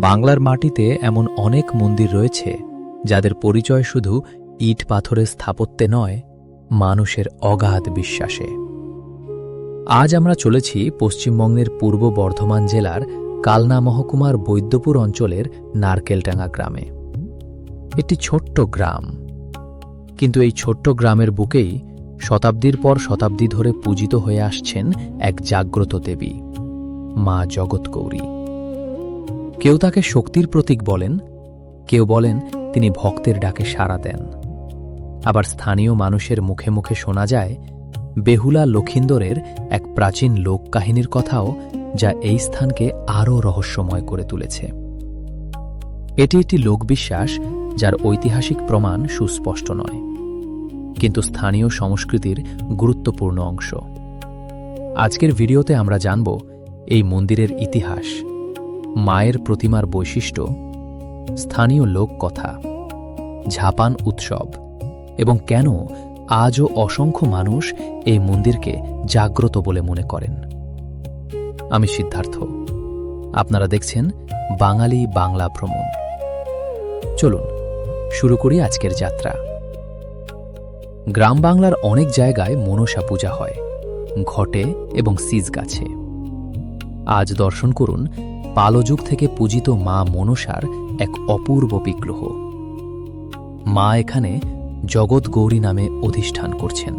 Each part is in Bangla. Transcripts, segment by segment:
বাংলার মাটিতে এমন অনেক মন্দির রয়েছে যাদের পরিচয় শুধু ইট পাথরের স্থাপত্যে নয়, মানুষের অগাধ বিশ্বাসে। আজ আমরা চলেছি পশ্চিমবঙ্গের পূর্ব বর্ধমান জেলার কালনা মহকুমার বৈদ্যপুর অঞ্চলের নারকেলডাঙ্গা গ্রামে। একটি ছোট্ট গ্রাম, কিন্তু এই ছোট্ট গ্রামের বুকেই শতাব্দীর পর শতাব্দী ধরে পূজিত হয়ে আসছেন এক জাগ্রত দেবী, মা জগৎগৌরী। কেউ তাকে শক্তির প্রতীক বলেন, কেউ বলেন তিনি ভক্তের ডাকে সাড়া দেন। আবার স্থানীয় মানুষের মুখে মুখে শোনা যায় বেহুলা লক্ষিন্দরের এক প্রাচীন লোককাহিনীর কথাও, যা এই স্থানকে আরও রহস্যময় করে তুলেছে। এটি একটি লোকবিশ্বাস যার ঐতিহাসিক প্রমাণ সুস্পষ্ট নয়, কিন্তু স্থানীয় সংস্কৃতির গুরুত্বপূর্ণ অংশ। আজকের ভিডিওতে আমরা জানব এই মন্দিরের ইতিহাস, মায়ের প্রতিমার বৈশিষ্ট্য, স্থানীয় লোককথা, ঝাপান উৎসব এবং কেন আজও অসংখ্য মানুষ এই মন্দিরকে জাগ্রত বলে মনে করেন। আমি সিদ্ধার্থ, আপনারা দেখছেন বাঙালি বাংলা ভ্রমণ। চলুন শুরু করি আজকের যাত্রা। গ্রাম বাংলার অনেক জায়গায় মনসা পূজা হয়, ঘটে এবং সিজ গাছে। আজ দর্শন করুন পালযুগ থেকে পূজিত মা মনসার এক অপূর্ব বিগ্রহ। মা এখানে জগৎগৌরী নামে অধিষ্ঠান করছেন।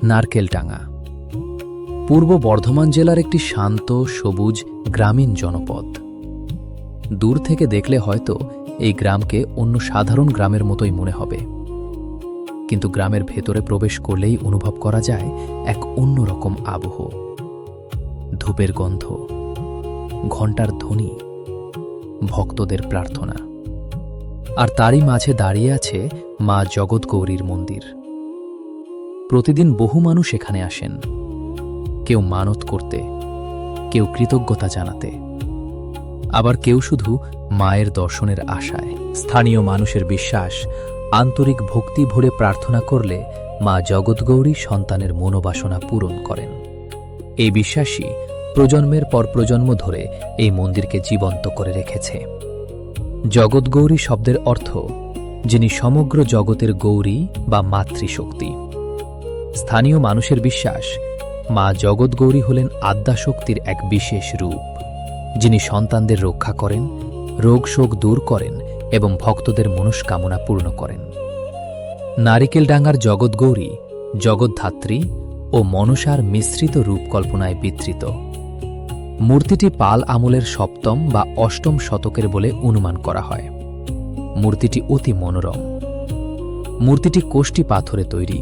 নারকেলডাঙ্গা পূর্ব বর্ধমান জেলার একটি শান্ত সবুজ গ্রামীণ জনপদ। দূর থেকে দেখলে হয়তো এই গ্রামকে অন্য সাধারণ গ্রামের মতোই মনে হবে, কিন্তু গ্রামের ভেতরে প্রবেশ করলেই অনুভব করা যায় এক অন্যরকম আবহ। ধূপের গন্ধ, ঘণ্টার ধ্বনি, ভক্তদের প্রার্থনা, আর তারই মাঝে দাঁড়িয়ে আছে মা জগৎগৌরীর মন্দির। প্রতিদিন বহু মানুষ এখানে আসেন, কেউ মানত করতে, কেউ কৃতজ্ঞতা জানাতে, আবার কেউ শুধু মায়ের দর্শনের আশায়। স্থানীয় মানুষের বিশ্বাস, আন্তরিক ভক্তি ভরে প্রার্থনা করলে মা জগৎগৌরী সন্তানের মনোবাসনা পূরণ করেন। এই বিশ্বাসই প্রজন্মের পর প্রজন্ম ধরে এই মন্দিরকে জীবন্ত করে রেখেছে। জগৎগৌরী শব্দের অর্থ যিনি সমগ্র জগতের গৌরী বা মাতৃশক্তি। স্থানীয় মানুষের বিশ্বাস মা জগৎগৌরী হলেন আদ্যাশক্তির এক বিশেষ রূপ, যিনি সন্তানদের রক্ষা করেন, রোগ শোক দূর করেন এবং ভক্তদের মনস্কামনা পূর্ণ করেন। নারিকেলডাঙ্গার জগৎগৌরী জগদ্ধাত্রী ও মনসার মিশ্রিত রূপকল্পনায় বিধৃত। মূর্তিটি পাল আমলের সপ্তম বা অষ্টম শতকের বলে অনুমান করা হয়। মূর্তিটি অতি মনোরম। মূর্তিটি কোষ্ঠী পাথরে তৈরি।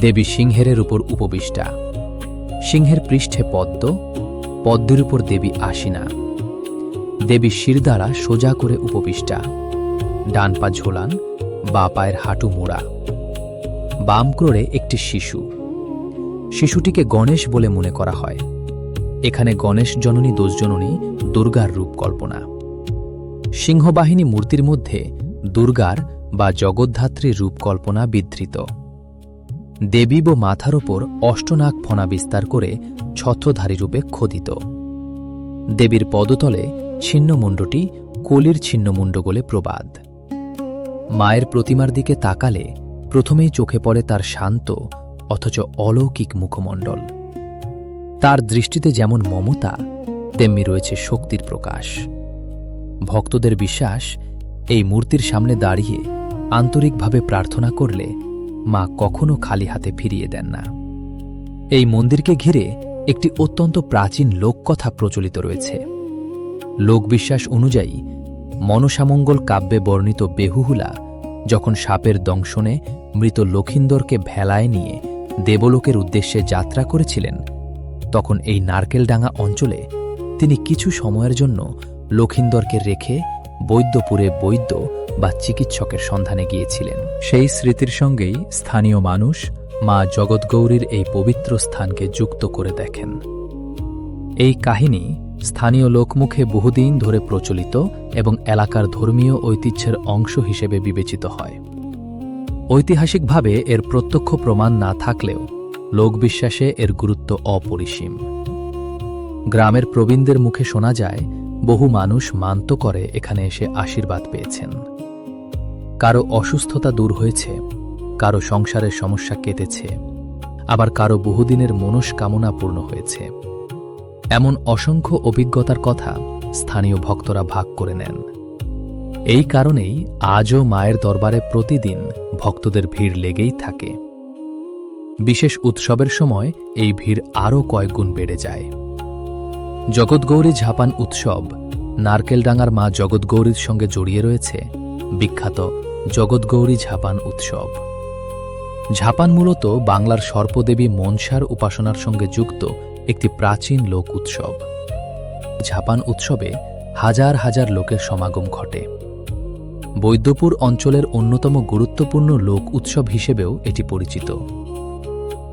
দেবী সিংহের উপর উপবিষ্টা। সিংহের পৃষ্ঠে পদ্ম, পদ্মের উপর দেবী আসীনা। দেবী শিরদাঁড়া সোজা করে উপবিষ্টা, ডান পা ঝোলান, বা পায়ের হাঁটু মোড়া। বাম ক্রোড়ে একটি শিশু। শিশুটিকে গণেশ বলে মনে করা হয়। এখানে গণেশ জননী দোষজননী দুর্গার রূপকল্পনা। সিংহবাহিনী মূর্তির মধ্যে দুর্গার বা জগদ্ধাত্রীর রূপকল্পনা বিধৃত। দেবী ও মাথার ওপর অষ্টনাগ ফণা বিস্তার করে ছত্রধারী রূপে খোদিত। দেবীর পদতলে ছিন্নমুণ্ডটি কলির ছিন্নমুণ্ড বলে প্রবাদ। মায়ের প্রতিমার দিকে তাকালে প্রথমেই চোখে পড়ে তার শান্ত অথচ অলৌকিক মুখমণ্ডল। তার দৃষ্টিতে যেমন মমতা, তেমনি রয়েছে শক্তির প্রকাশ। ভক্তদের বিশ্বাস এই মূর্তির সামনে দাঁড়িয়ে আন্তরিকভাবে প্রার্থনা করলে মা কখনো খালি হাতে ফিরিয়ে দেন না। এই মন্দিরকে ঘিরে একটি অত্যন্ত প্রাচীন লোককথা প্রচলিত রয়েছে। লোকবিশ্বাস অনুযায়ী মনসামঙ্গল কাব্যে বর্ণিত বেহুহুলা যখন সাপের দংশনে মৃত লক্ষিন্দরকে ভেলায় নিয়ে দেবলোকের উদ্দেশ্যে যাত্রা করেছিলেন, তখন এই নারকেলডাঙ্গা অঞ্চলে তিনি কিছু সময়ের জন্য লক্ষিন্দরকে রেখে বৈদ্যপুরে বৈদ্য বা চিকিৎসকের সন্ধানে গিয়েছিলেন। সেই স্মৃতির সঙ্গেই স্থানীয় মানুষ মা জগৎগৌরীর এই পবিত্র স্থানকে যুক্ত করে দেখেন। এই কাহিনী স্থানীয় লোকমুখে বহুদিন ধরে প্রচলিত এবং এলাকার ধর্মীয় ঐতিহ্যের অংশ হিসেবে বিবেচিত হয়। ঐতিহাসিকভাবে এর প্রত্যক্ষ প্রমাণ না থাকলেও লোকবিশ্বাসে এর গুরুত্ব অপরিসীম। গ্রামের প্রবীণদের মুখে শোনা যায় বহু মানুষ মানত করে এখানে এসে আশীর্বাদ পেয়েছেন। কারো অসুস্থতা দূর হয়েছে, কারো সংসারের সমস্যা কেটেছে, আবার কারো বহুদিনের মনস্কামনা পূর্ণ হয়েছে। এমন অসংখ্য অভিজ্ঞতার কথা স্থানীয় ভক্তরা ভাগ করে নেন। এই কারণেই আজও মায়ের দরবারে প্রতিদিন ভক্তদের ভিড় লেগেই থাকে। বিশেষ উৎসবের সময় এই ভিড় আরও কয়েকগুণ বেড়ে যায়। জগৎগৌরী ঝাপান উৎসব নারকেলডাঙ্গার মা জগৎগৌরীর সঙ্গে জড়িয়ে রয়েছে বিখ্যাত জগৎগৌরী ঝাপান উৎসব। ঝাপান মূলত বাংলার সর্পদেবী মনসার উপাসনার সঙ্গে যুক্ত একটি প্রাচীন লোক উৎসব। ঝাপান উৎসবে হাজার হাজার লোকের সমাগম ঘটে। বৈদ্যপুর অঞ্চলের অন্যতম গুরুত্বপূর্ণ লোক উৎসব হিসেবেও এটি পরিচিত।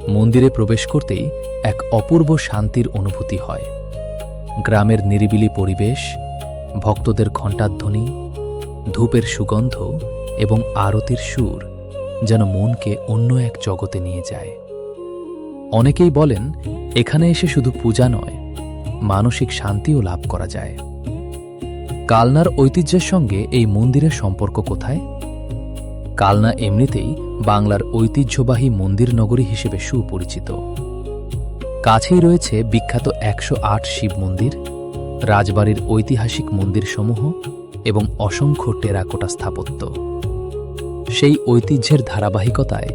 মন্দিরে প্রবেশ করতেই এক অপূর্ব শান্তির অনুভূতি হয়। গ্রামের নিরিবিলি পরিবেশ, ভক্তদের ঘণ্টাধ্বনি, ধূপের সুগন্ধ এবং আরতির সুর যেন মনকে অন্য এক জগতে নিয়ে যায়। অনেকেই বলেন এখানে এসে শুধু পূজা নয়, মানসিক শান্তিও লাভ করা যায়। কালনার ঐতিহ্যের সঙ্গে এই মন্দিরের সম্পর্ক কোথায়? কালনা এমনিতেই বাংলার ঐতিহ্যবাহী মন্দির নগরী হিসেবে সুপরিচিত। কাছেই রয়েছে বিখ্যাত ১০৮ শিব মন্দির, রাজবাড়ির ঐতিহাসিক মন্দিরসমূহ এবং অসংখ্য টেরাকোটা স্থাপত্য। সেই ঐতিহ্যের ধারাবাহিকতায়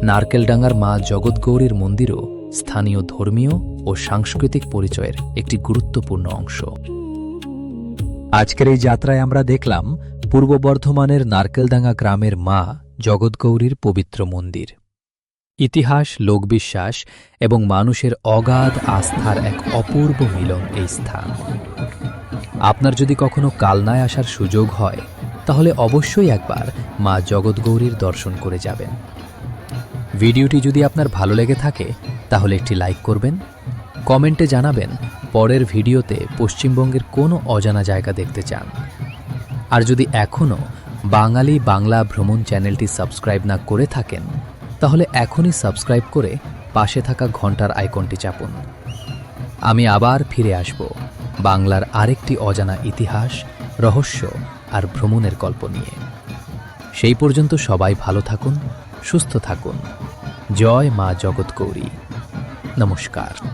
নারকেলডাঙ্গার মা জগৎগৌরীর মন্দিরও স্থানীয় ধর্মীয় ও সাংস্কৃতিক পরিচয়ের একটি গুরুত্বপূর্ণ অংশ। আজকের এই যাত্রায় আমরা দেখলাম পূর্ব বর্ধমানের নারকেলডাঙ্গা গ্রামের মা জগৎগৌরীর পবিত্র মন্দির। ইতিহাস, লোকবিশ্বাস এবং মানুষের অগাধ আস্থার এক অপূর্ব মিলন এই স্থান। আপনার যদি কখনো কালনায় আসার সুযোগ হয় তাহলে অবশ্যই একবার মা জগৎগৌরীর দর্শন করে যাবেন। ভিডিওটি যদি আপনার ভালো লেগে থাকে তাহলে একটি লাইক করবেন, কমেন্টে জানাবেন পরের ভিডিওতে পশ্চিমবঙ্গের কোনো অজানা জায়গা দেখতে চান। আর যদি এখনও বাঙালি বাংলা ভ্রমণ চ্যানেলটি সাবস্ক্রাইব না করে থাকেন তাহলে এখনই সাবস্ক্রাইব করে পাশে থাকা ঘন্টার আইকনটি চাপুন। আমি আবার ফিরে আসব বাংলার আরেকটি অজানা ইতিহাস, রহস্য আর ভ্রমণের গল্প নিয়ে। সেই পর্যন্ত সবাই ভালো থাকুন, সুস্থ থাকুন। জয় মা জগৎগৌরী। নমস্কার।